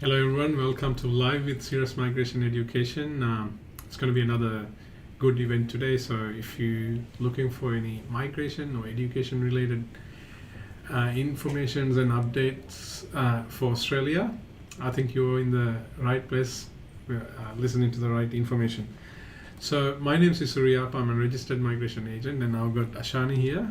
Hello everyone, welcome to Live with Sirus Migration Education. It's going to be another good event today, so if you're looking for any migration or education related informations and updates for Australia, I think you're in the right place, listening to the right information. So my name is Surya, I'm a registered migration agent, and I've got Ashani here.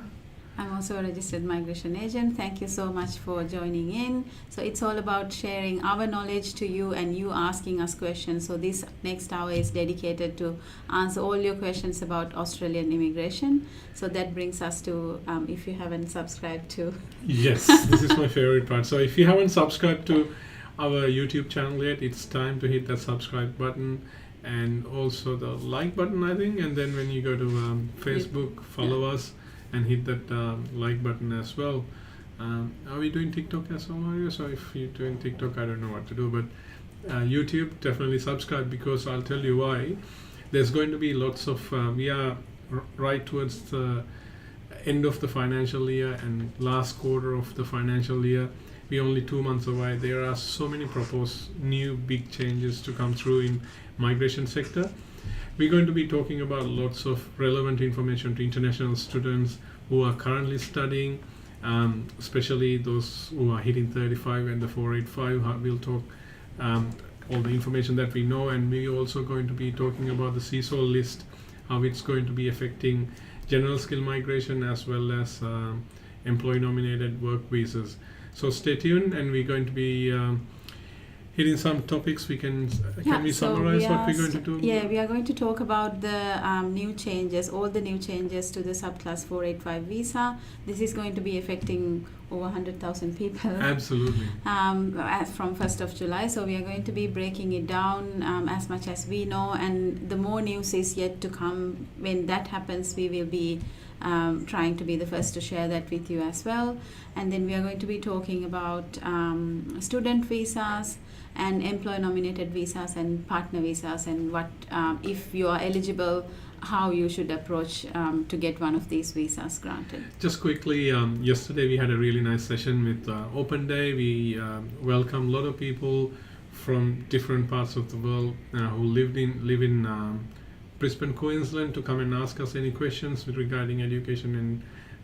I'm also a registered migration agent. Thank you so much for joining in. So it's all about sharing our knowledge to you and you asking us questions. So this next hour is dedicated to answer all your questions about Australian immigration. So that brings us to, if you haven't subscribed to... Yes, this is my favorite part. So if you haven't subscribed to our YouTube channel yet, it's time to hit that subscribe button and also the like button, I think. And then when you go to Facebook, follow us and hit that like button as well. Are we doing TikTok as well, Mario? So if you're doing TikTok, I don't know what to do, but YouTube, definitely subscribe, because I'll tell you why. There's going to be lots of, we are right towards the end of the financial year and last quarter of the financial year. We're only 2 months away. There are so many proposed new big changes to come through in migration sector. We're going to be talking about lots of relevant information to international students who are currently studying, especially those who are hitting 35 and the 485. We'll talk all the information that we know, and we're also going to be talking about the CSOL list, how it's going to be affecting general skill migration as well as employee-nominated work visas. So stay tuned, and we're going to be hitting some topics. Can we summarize what we're going to do? Yeah, we are going to talk about the new changes, all the new changes to the Subclass 485 visa. This is going to be affecting over 100,000 people. Absolutely. From 1st of July. So we are going to be breaking it down as much as we know, and the more news is yet to come. When that happens, we will be trying to be the first to share that with you as well. And then we are going to be talking about student visas and employer-nominated visas and partner visas, and what if you are eligible, how you should approach to get one of these visas granted. Just quickly, yesterday we had a really nice session with Open Day. We welcomed a lot of people from different parts of the world who live in Brisbane, Queensland, to come and ask us any questions regarding education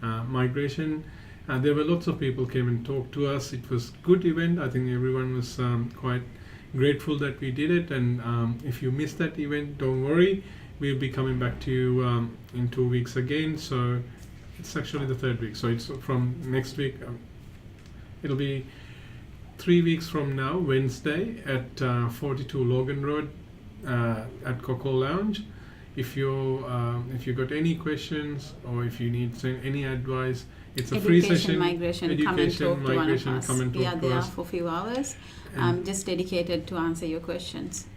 and migration. There were lots of people came and talked to us. It was a good event. I think everyone was quite grateful that we did it. And if you missed that event, don't worry. We'll be coming back to you in 2 weeks again. So it's actually the 3rd week. So it's from next week. It'll be 3 weeks from now, Wednesday, at 42 Logan Road at Coco Lounge. If you got any questions or if you need any advice, it's a free session. Migration, come and talk to one of us. We are there for a few hours, just dedicated to answer your questions.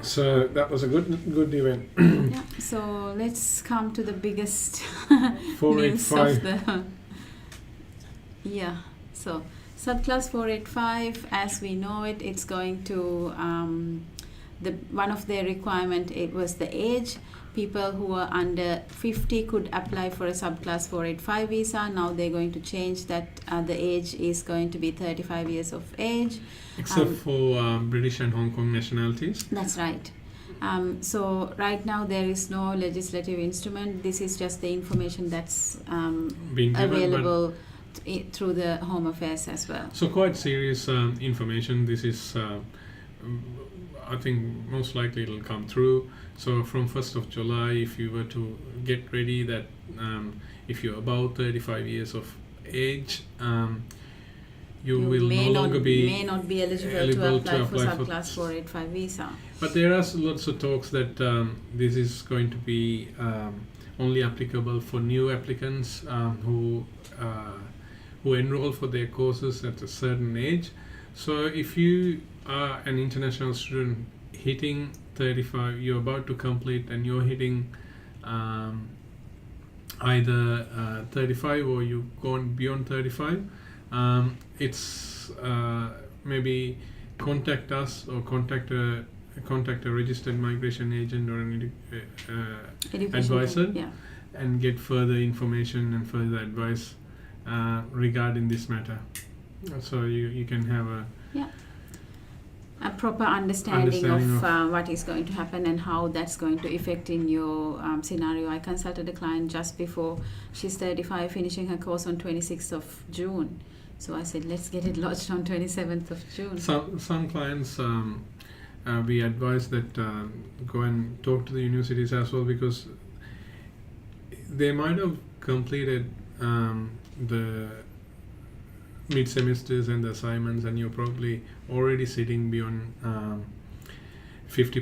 So that was a good event. Yeah. So let's come to the biggest news of the So Subclass 485, as we know it, it's going to one of their requirement, it was the age. People who are under 50 could apply for a Subclass 485 visa. Now they're going to change that. The age is going to be 35 years of age. Except for British and Hong Kong nationalities. That's right. So right now there is no legislative instrument. This is just the information that's available through the Home Affairs as well. So quite serious information. This is, I think most likely it'll come through. So from 1st of July, if you were to get ready, that if you're about 35 years of age, you will no longer may not be eligible to apply for Subclass 485 visa. But there are lots of talks that this is going to be only applicable for new applicants who enroll for their courses at a certain age. So if you are an international student hitting 35, you're about to complete and you're hitting either 35 or you've gone beyond 35, it's maybe contact us or contact a registered migration agent or an advisor, and get further information and further advice regarding this matter. So you can have a a proper understanding Understanding of what is going to happen and how that's going to affect in your scenario. I consulted a client just before she's 35, finishing her course on 26th of June. So I said, let's get it lodged on 27th of June. Some clients, we advise that go and talk to the universities as well, because they might have completed the mid semesters and the assignments, and you're probably already sitting beyond 50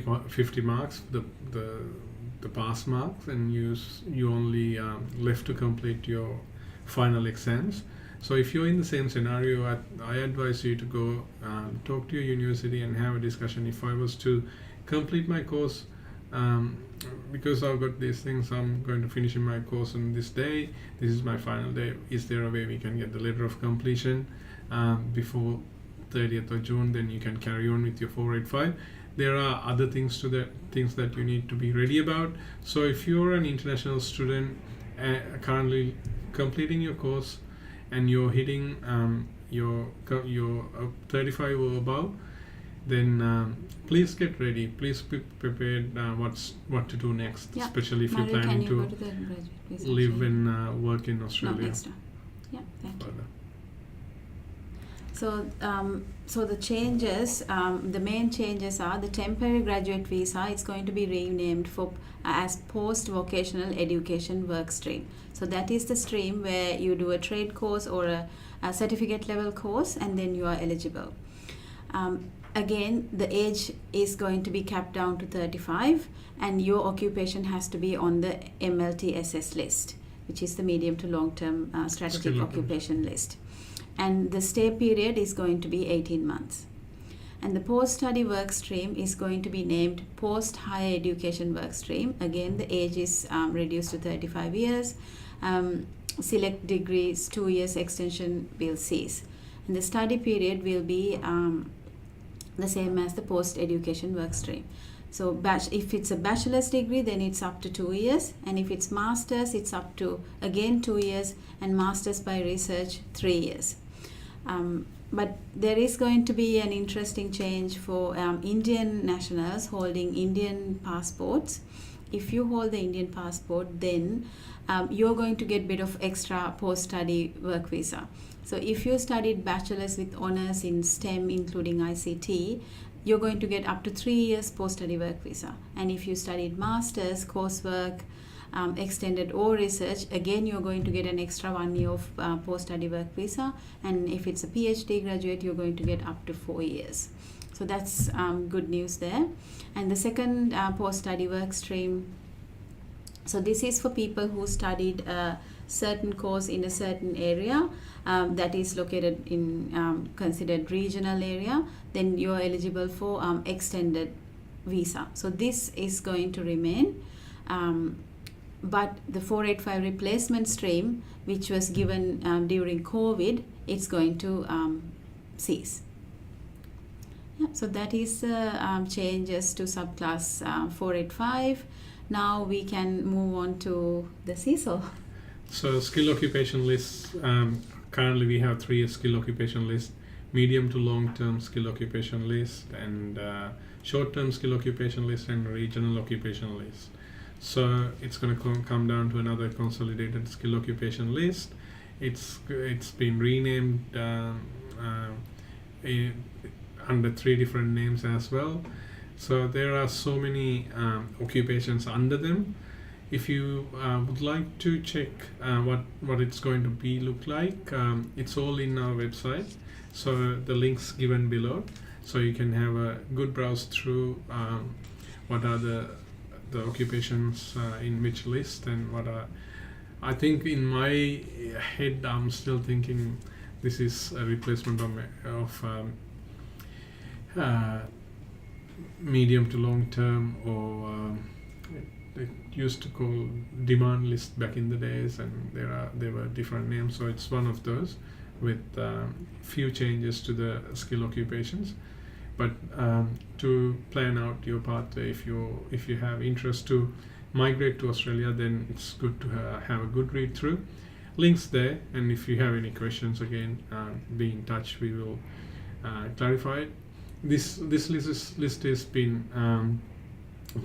marks, the pass marks, and you only left to complete your final exams. So if you're in the same scenario, I advise you to go talk to your university and have a discussion. If I was to complete my course, because I've got these things, I'm going to finish my course on this day, this is my final day, is there a way we can get the letter of completion before 30th of June? Then you can carry on with your 485. There are other things that you need to be ready about. So if you're an international student currently completing your course and you're hitting your 35 or above, then please get ready. Please be prepared what to do next, Yeah. especially if Mario, you're planning can you to go to the graduate visa live training? and work in No, Australia. next one. Yeah, thank you. further. So the changes, the main changes are the temporary graduate visa. It's going to be renamed as post vocational education work stream. So that is the stream where you do a trade course or a certificate level course, and then you are eligible. Again, the age is going to be capped down to 35, and your occupation has to be on the MLTSS list, which is the medium to long term strategic Skill occupation list. And the stay period is going to be 18 months. And the post-study work stream is going to be named post-higher education work stream. Again, the age is reduced to 35 years. Select degrees, 2 years extension will cease. And the study period will be the same as the post-education work stream. So if it's a bachelor's degree, then it's up to 2 years. And if it's master's, it's up to, again, 2 years. And master's by research, 3 years. But there is going to be an interesting change for Indian nationals holding Indian passports. If you hold the Indian passport, then you're going to get a bit of extra post-study work visa. So if you studied bachelor's with honors in STEM, including ICT, you're going to get up to 3 years post-study work visa. And if you studied master's, coursework, extended or research, again you're going to get an extra 1 year of post-study work visa. And if it's a PhD graduate, you're going to get up to 4 years. So that's good news there. And the second post-study work stream, so this is for people who studied a certain course in a certain area that is located in considered regional area, then you're eligible for extended visa. So this is going to remain. But the 485 replacement stream, which was given during COVID, it's going to cease. Yeah, so that is the changes to subclass 485. Now we can move on to the CISO. So skill occupation lists, currently we have 3 skill occupation lists: medium to long term skill occupation list, and short term skill occupation list, and regional occupation list. So it's going to come down to another consolidated skill occupation list. It's been renamed under 3 different names as well. So there are so many occupations under them. If you would like to check what it's going to be look like, it's all in our website. So the link's given below, so you can have a good browse through what are the occupations in which list, and what are, I think in my head I'm still thinking this is a replacement of medium to long term, or it used to call demand list back in the days, and there were different names. So it's one of those with few changes to the skill occupations. But to plan out your pathway, if you have interest to migrate to Australia, then it's good to have a good read through. Links there, and if you have any questions, again, be in touch. We will clarify it. this list has been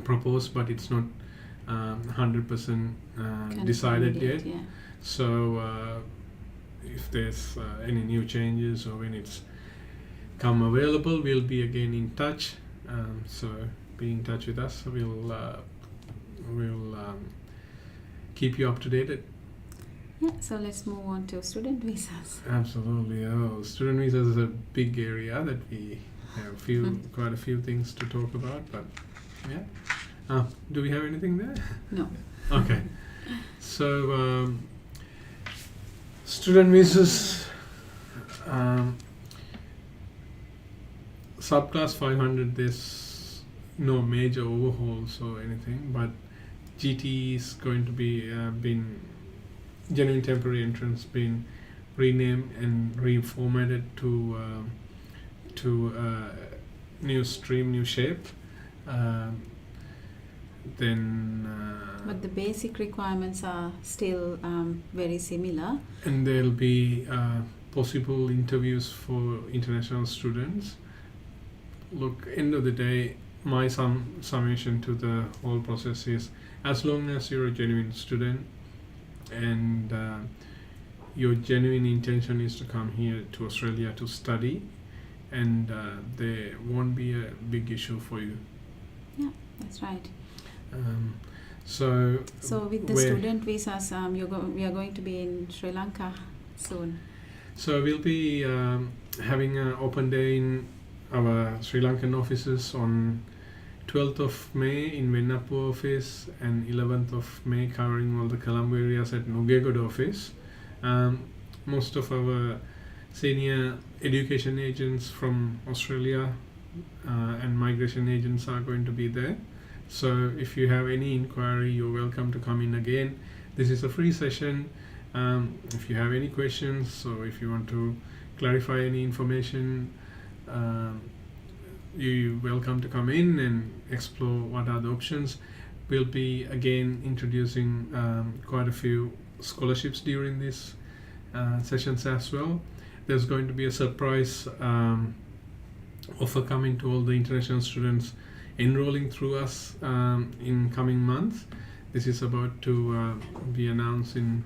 proposed, but it's not 100% decided yet. Yeah. So if there's any new changes or when it's come available, we'll be again in touch. So be in touch with us. We'll keep you up to date. Yeah, so let's move on to student visas. Absolutely. Oh, student visas is a big area that we have quite a few things to talk about. But yeah, do we have anything there? No. Okay. So student visas, subclass 500. There's no major overhauls or anything, but GT is going to be been genuine temporary entrance been renamed and reformatted to new stream, new shape. But the basic requirements are still very similar. And there'll be possible interviews for international students. Look, end of the day, my summation to the whole process is, as long as you're a genuine student and your genuine intention is to come here to Australia to study, and there won't be a big issue for you. Yeah, that's right. So with the student visas, we are going to be in Sri Lanka soon. So we'll be having an open day in our Sri Lankan offices on 12th of May in Vennapu office and 11th of May covering all the Colombo areas at Nugegoda office. Most of our senior education agents from Australia and migration agents are going to be there. So if you have any inquiry, you're welcome to come in again. This is a free session. If you have any questions or if you want to clarify any information, you're welcome to come in and explore what are the options. We'll be again introducing quite a few scholarships during these sessions as well. There's going to be a surprise offer coming to all the international students enrolling through us in coming months. This is about to be announced in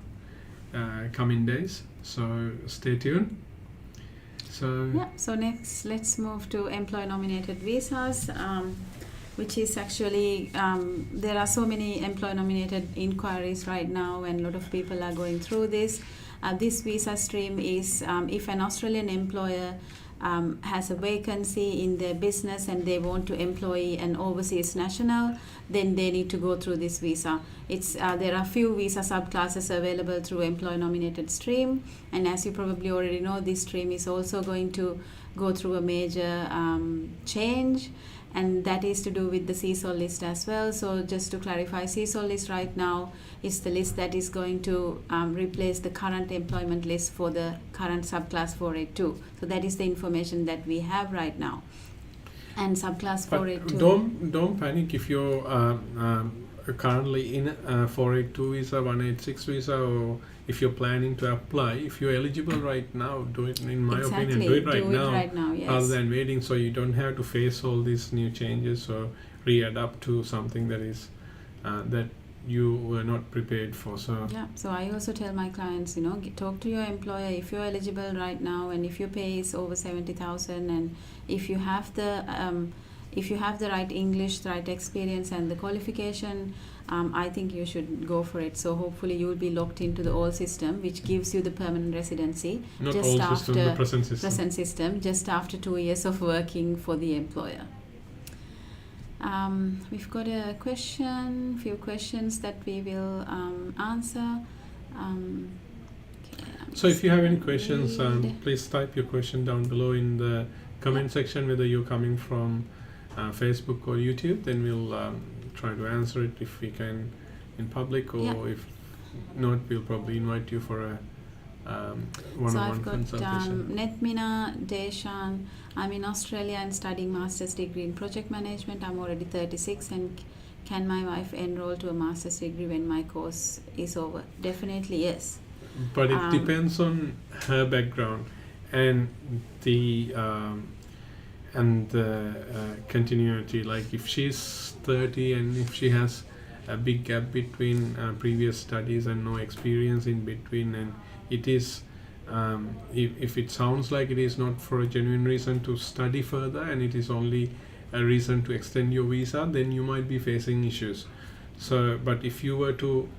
coming days, so stay tuned. So next let's move to employer nominated visas, which is actually there are so many employer nominated inquiries right now and a lot of people are going through this. This visa stream is if an Australian employer has a vacancy in their business and they want to employ an overseas national, then they need to go through this visa. There are few visa subclasses available through employer nominated stream, and as you probably already know, this stream is also going to go through a major change, and that is to do with the CSOL list as well. So just to clarify, CSOL list right now is the list that is going to replace the current employment list for the current subclass 482. So that is the information that we have right now. And subclass 482. Don't panic if you're currently in 482 visa, 186 visa, or if you're planning to apply. If you're eligible right now, do it. In my opinion, do it right now, yes. Rather than waiting, so you don't have to face all these new changes or readapt to something that is that you were not prepared for. So I also tell my clients, talk to your employer if you're eligible right now, and if your pay is over 70,000, and if you have the right English, the right experience and the qualification, I think you should go for it. So hopefully you will be locked into the old system, which gives you the permanent residency. Not just old after system, the present system, just after 2 years of working for the employer. We've got a few questions that we will answer. So if you have any questions, please type your question down below in the comment section, whether you're coming from Facebook or YouTube. Then we'll try to answer it if we can in public, or if not, we'll probably invite you for a one-on-one consultation. So I've got Netmina Deshan. I'm in Australia and studying master's degree in project management. I'm already 36, and can my wife enroll to a master's degree when my course is over? Definitely yes. But it depends on her background and the and the continuity. Like if she's 30 and if she has a big gap between previous studies and no experience in between, and it is if it sounds like it is not for a genuine reason to study further and it is only a reason to extend your visa, then you might be facing issues. So but if you were to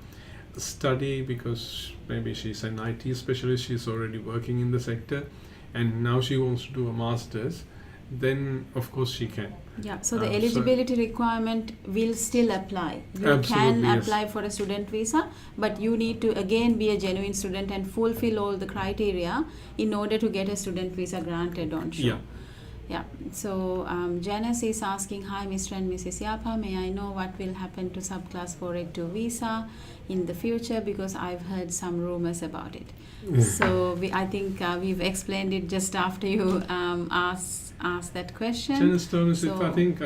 study because maybe she's an IT specialist, she's already working in the sector, and now she wants to do a master's, then of course she can. Yeah, so the eligibility requirement will still apply. You can apply for a student visa, but you need to again be a genuine student and fulfill all the criteria in order to get a student visa granted on show. Yeah. So Janice is asking, hi Mr. and Mrs. Yapa, may I know what will happen to subclass 482 visa in the future, because I've heard some rumors about it. So I think we've explained it just after you asked that question. Janice Thomas, I think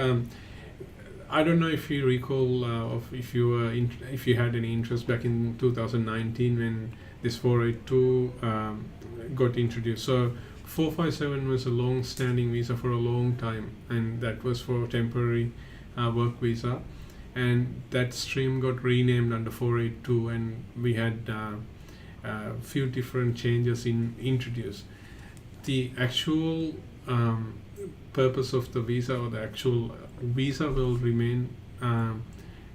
I don't know if you recall of if you had any interest back in 2019 when this 482 got introduced. So 457 was a long-standing visa for a long time, and that was for temporary work visa, and that stream got renamed under 482, and we had a few different changes introduced. The actual purpose of the visa, or the actual visa, will remain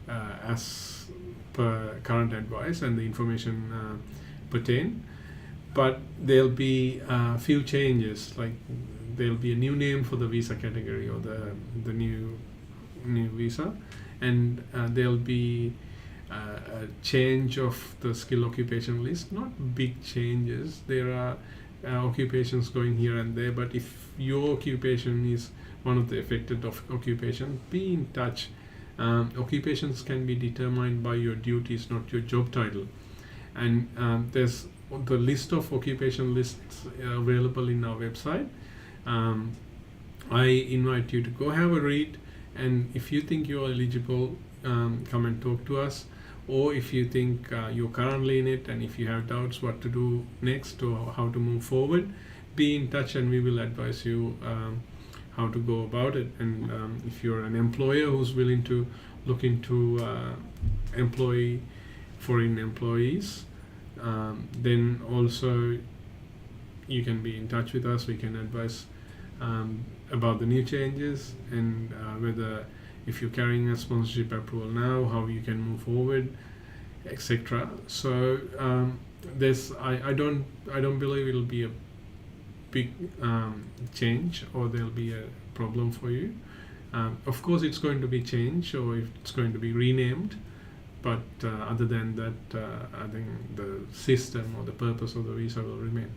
as per current advice and the information pertain. But there'll be a few changes, like there'll be a new name for the visa category or the new visa, and there'll be a change of the skill occupation list. Not big changes. There are occupations going here and there, but if your occupation is one of the affected occupation, be in touch. Occupations can be determined by your duties, not your job title, and there's the list of occupation lists available in our website. I invite you to go have a read, and if you think you're eligible, come and talk to us. Or if you think you're currently in it and if you have doubts what to do next or how to move forward, be in touch and we will advise you how to go about it. And if you're an employer who's willing to look into employ foreign employees, then also you can be in touch with us. We can advise about the new changes and whether if you're carrying a sponsorship approval now, how you can move forward, etc. So I don't believe it'll be a big change or there'll be a problem for you. Of course it's going to be changed or if it's going to be renamed, but other than that, I think the system or the purpose of the visa will remain.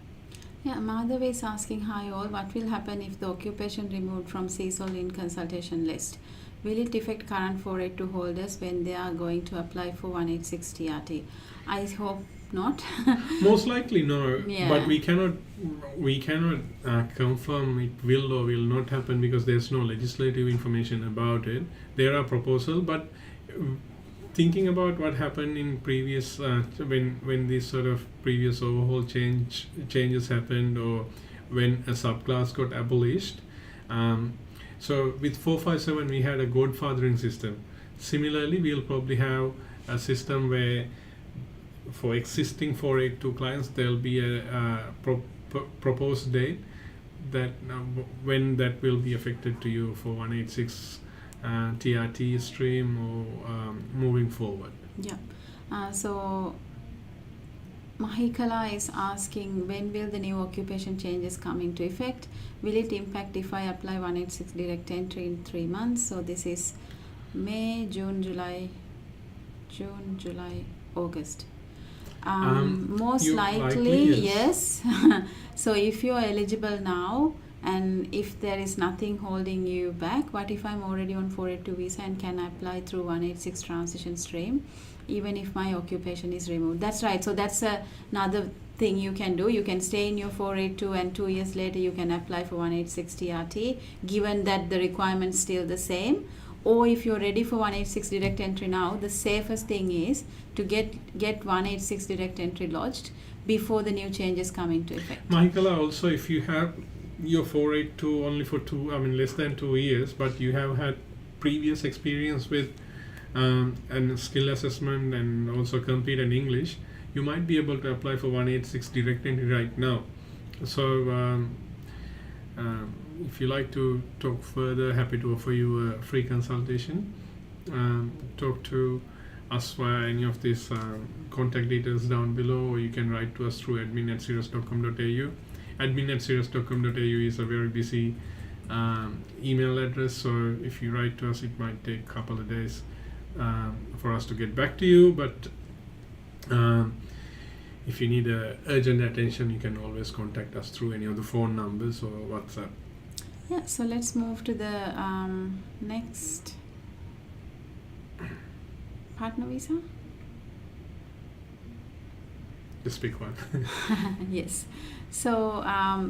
Yeah, Madhav is asking, hi all, what will happen if the occupation removed from CSOL in consultation list? Will it affect current 482 holders when they are going to apply for 186 TRT? I hope not. Most likely no, yeah. But we cannot confirm it will or will not happen because there's no legislative information about it. There are proposals, but thinking about what happened in previous when these sort of previous overhaul changes happened, or when a subclass got abolished. So with 457 we had a godfathering system. Similarly, we'll probably have a system where for existing 482 clients there'll be a proposed date that when that will be affected to you for 186 TRT stream or moving forward. Yeah. So Mahikala is asking, when will the new occupation changes come into effect? Will it impact if I apply 186 direct entry in 3 months? So this is May, June, July, August. Most likely yes. So if you are eligible now, and if there is nothing holding you back, what if I'm already on 482 visa and can apply through 186 transition stream even if my occupation is removed? That's right. So that's another thing you can do. You can stay in your 482 and 2 years later you can apply for 186 TRT given that the requirement's still the same. Or if you're ready for 186 direct entry now, the safest thing is to get 186 direct entry lodged before the new changes come into effect. Michaela, also if you have your foray to only for less than 2 years, but you have had previous experience with and skill assessment and also compete in English, you might be able to apply for 186 direct entry right now. So if you like to talk further, happy to offer you a free consultation. Talk to us via any of these contact details down below, or you can write to us through admin@sirus.com.au. admin@sirus.com.au is a very busy email address, so if you write to us, it might take a couple of days for us to get back to you, but if you need urgent attention, you can always contact us through any of the phone numbers or WhatsApp. Yeah, so let's move to the next partner visa. Just pick one. Yes. So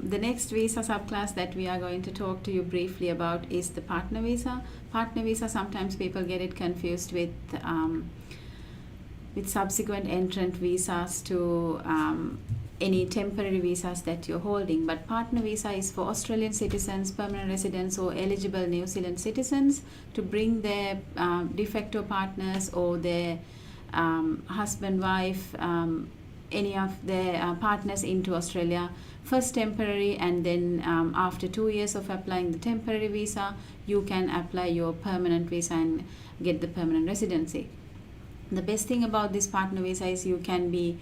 the next visa subclass that we are going to talk to you briefly about is the partner visa. Partner visa, sometimes people get it confused with subsequent entrant visas to any temporary visas that you're holding. But partner visa is for Australian citizens, permanent residents, or eligible New Zealand citizens to bring their de facto partners or their husband, wife, any of their partners into Australia, first temporary, and then after 2 years of applying the temporary visa, you can apply your permanent visa and get the permanent residency. The best thing about this partner visa is you can be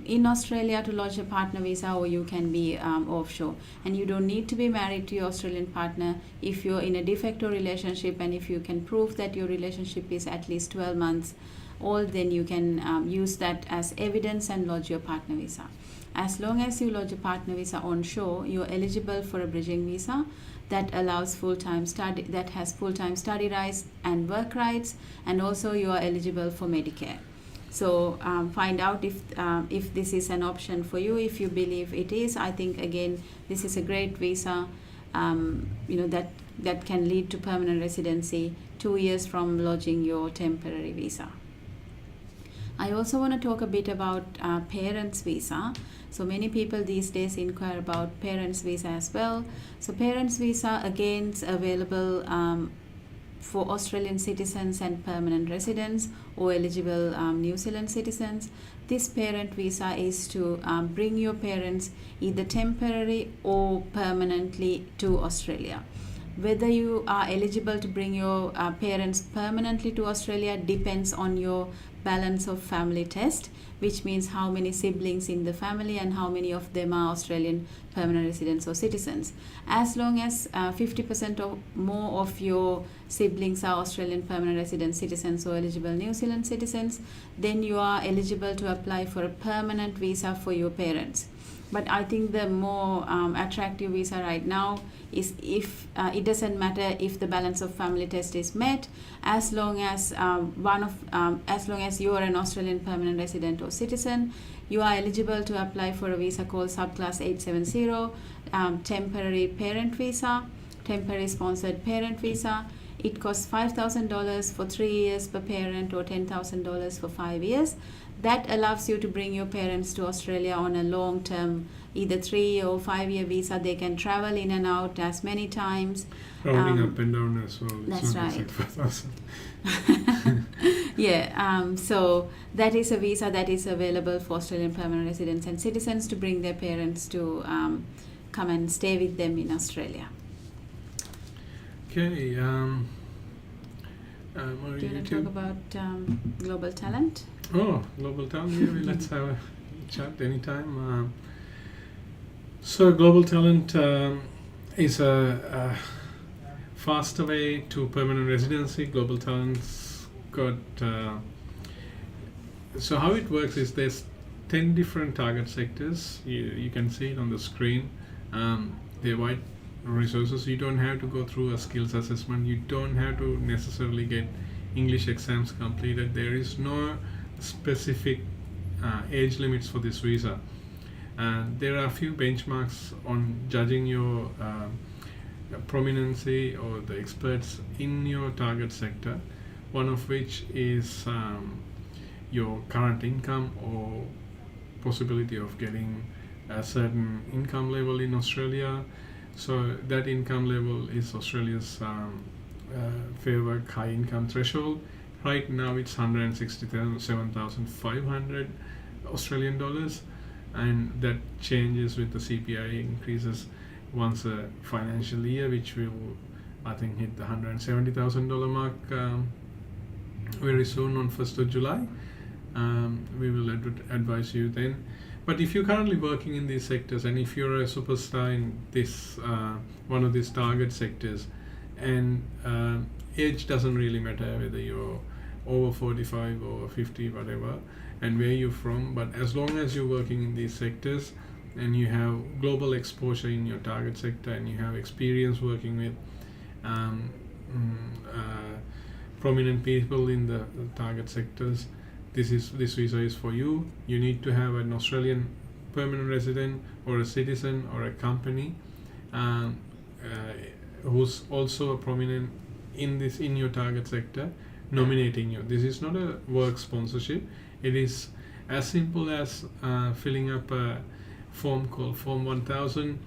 in Australia to lodge a partner visa, or you can be offshore, and you don't need to be married to your Australian partner. If you're in a de facto relationship and if you can prove that your relationship is at least 12 months old, then you can use that as evidence and lodge your partner visa. As long as you lodge a partner visa onshore, you're eligible for a bridging visa that allows full-time study, that has full-time study rights and work rights, and also you are eligible for Medicare. So find out if this is an option for you. If you believe it is, I think again this is a great visa. That can lead to permanent residency 2 years from lodging your temporary visa. I also want to talk a bit about parents visa. So many people these days inquire about parents visa as well. So parents visa again is available for Australian citizens and permanent residents or eligible New Zealand citizens. This parent visa is to bring your parents either temporary or permanently to Australia. Whether you are eligible to bring your parents permanently to Australia depends on your balance of family test, which means how many siblings in the family and how many of them are Australian permanent residents or citizens. As long as 50% or more of your siblings are Australian permanent resident citizens or eligible New Zealand citizens, then you are eligible to apply for a permanent visa for your parents. But I think the more attractive visa right now is if it doesn't matter if the balance of family test is met, as long as as long as you are an Australian permanent resident or citizen, you are eligible to apply for a visa called Subclass 870, temporary parent visa, temporary sponsored parent visa. It costs $5,000 for 3 years per parent or $10,000 for 5 years. That allows you to bring your parents to Australia on a long-term, either 3 or 5 year visa. They can travel in and out as many times. Rounding up and down as well. That's right. 5,000. Yeah, so that is a visa that is available for Australian permanent residents and citizens to bring their parents to come and stay with them in Australia. Okay. Do you want to talk about global talent? Oh, global talent. Yeah, let's have a chat anytime. So global talent is a faster way to permanent residency. Global talent's got. So how it works is there's 10 different target sectors. You can see it on the screen. They're wide resources. You don't have to go through a skills assessment. You don't have to necessarily get English exams completed. There is no specific age limits for this visa. There are a few benchmarks on judging your prominency or the experts in your target sector, one of which is your current income or possibility of getting a certain income level in Australia. So that income level is Australia's Fair Work high income threshold. Right now it's 167,500 Australian dollars, and that changes with the CPI increases once a financial year, which will, I think, hit the $170,000 mark very soon on 1st of July. We will advise you then. But if you're currently working in these sectors, and if you're a superstar in this one of these target sectors, and age doesn't really matter whether you're over 45 or 50, whatever, and where you're from, but as long as you're working in these sectors and you have global exposure in your target sector and you have experience working with prominent people in the target sectors, this visa is for you. You need to have an Australian permanent resident or a citizen or a company who's also a prominent in your target sector nominating you. This is not a work sponsorship. It is as simple as filling up a form called Form 1000,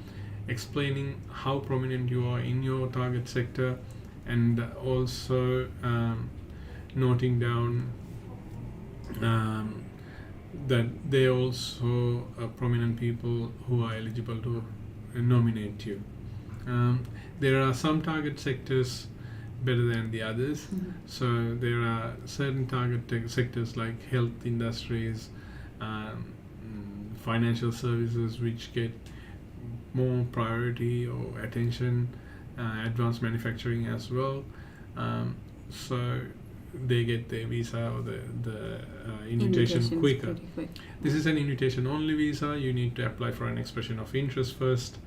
explaining how prominent you are in your target sector, and also noting down that they also are prominent people who are eligible to nominate you. There are some target sectors better than the others. So there are certain target sectors like health industries, financial services, which get more priority or attention, advanced manufacturing as well. So they get their visa or the invitation quicker. Quick. This is an invitation only visa. You need to apply for an expression of interest first.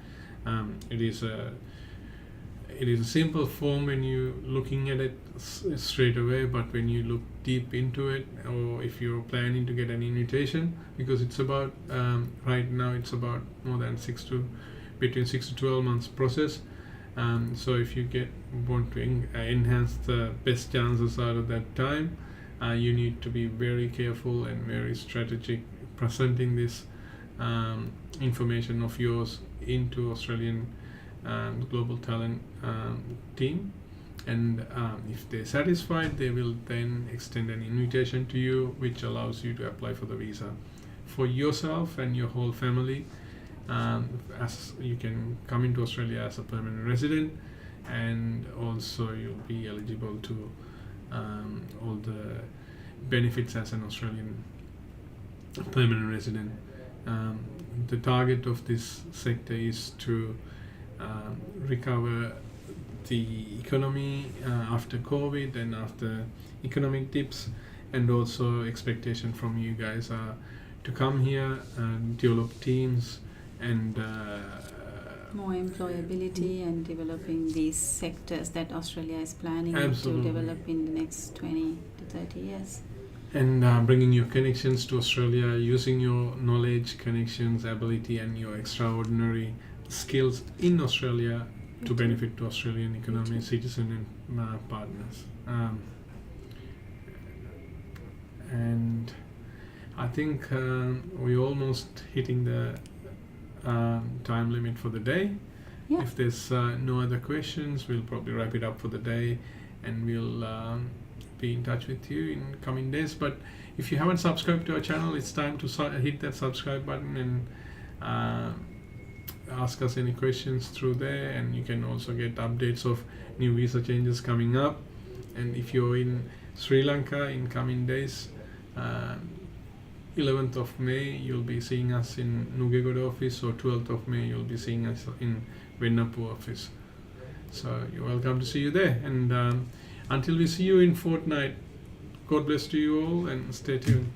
It is a simple form when you're looking at it straight away, but when you look deep into it, or if you're planning to get an invitation, because it's about right now it's about more than between 6 to 12 months process. So if you want to enhance the best chances out of that time, you need to be very careful and very strategic presenting this information of yours into Australian global talent team, and if they're satisfied, they will then extend an invitation to you, which allows you to apply for the visa for yourself and your whole family. As you can come into Australia as a permanent resident, and also you'll be eligible to all the benefits as an Australian permanent resident. The target of this sector is to recover the economy after COVID and after economic dips, and also expectation from you guys are to come here and develop teams and more employability and developing these sectors that Australia is planning Absolutely. to develop in the next 20 to 30 years. And bringing your connections to Australia, using your knowledge, connections, ability, and your extraordinary skills in Australia to benefit to Australian economy, citizen, and partners. And I think we're almost hitting the time limit for the day. Yeah. If there's no other questions, we'll probably wrap it up for the day, and we'll be in touch with you in coming days. But if you haven't subscribed to our channel, it's time to hit that subscribe button and ask us any questions through there, and you can also get updates of new visa changes coming up. And if you're in Sri Lanka in coming days, 11th of May you'll be seeing us in Nugegoda office, or 12th of May you'll be seeing us in Vennapu office. So you're welcome to see you there, and until we see you in fortnight, God bless to you all, and stay tuned.